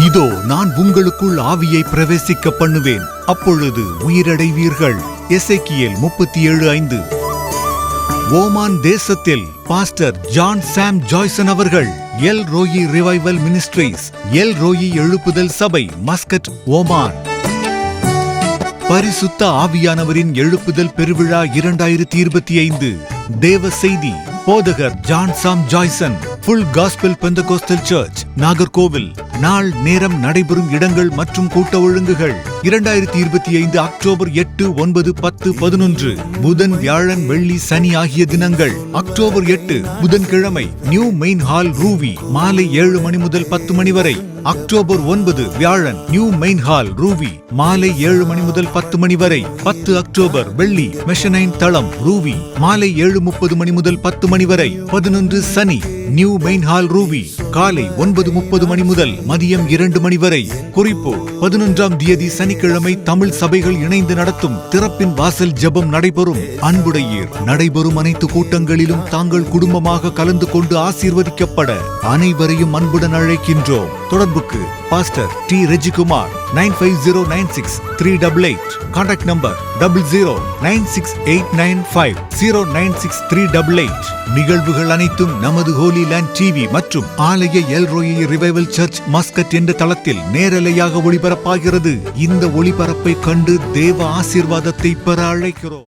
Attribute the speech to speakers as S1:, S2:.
S1: இதோ நான் உங்களுக்குள் ஆவியை பிரவேசிக்க பண்ணுவேன், அப்பொழுது உயிரடைவீர்கள். எசேக்கியேல் 37:5. ஓமான் தேசத்தில் பாஸ்டர் ஜான் சாம் ஜாய்சன் அவர்கள் L Roi revival ministries, L Roi எழுப்புதல் சபை, மஸ்கட், ஓமான். பரிசுத்த ஆவியானவரின் எழுப்புதல் பெருவிழா 2025. தேவ செய்தி போதகர் John Sam Joyson, full gospel pentecostal church, Nagercoil. நாள், நேரம், நடைபெறும் இடங்கள் மற்றும் கூட்ட ஒழுங்குகள் 2025 அக்டோபர் 8, 9, 10, 11. புதன், வியாழன், வெள்ளி, சனி ஆகிய தினங்கள். அக்டோபர் 8 புதன்கிழமை நியூ மெயின் ஹால், ரூவி, மாலை 7 மணி முதல் 10 மணி வரை. அக்டோபர் 9 வியாழன், நியூ மெயின் ஹால், ரூவி, மாலை 7 மணி முதல் 10 மணி வரை. 10 அக்டோபர் வெள்ளி, மெஷனைன் தளம், ரூவி, மாலை 7:30 மணி முதல் 10 மணி வரை. 11 சனி, நியூ மெயின் ஹால், ரூவி, காலை 9:30 மணி முதல் மதியம் 2 மணி வரை. குறிப்பு: 11ஆம் தேதி சனிக்கிழமை தமிழ் சபைகள் இணைந்து நடத்தும் திறப்பின் வாசல் ஜெபம் நடைபெறும். அன்புடையீர், நடைபெறும் அனைத்து கூட்டங்களிலும் தாங்கள் குடும்பமாக கலந்து கொண்டு ஆசீர்வதிக்கப்பட அனைவரையும் அன்புடன் அழைக்கின்றோம். தொடர்புக்கு pastor D Rejikumar 95096388. Contact number 009689509638. நிகழ்வுகள் அனைத்தும் நமது ஹோலி லேண்ட் டிவி மற்றும் ஆலய El Roi revival church Muscat என்ற தளத்தில் நேரலையாக ஒளிபரப்பாகிறது. இந்த ஒளிபரப்பை கண்டு தேவ ஆசீர்வாதத்தை பெற அழைக்கிறோம்.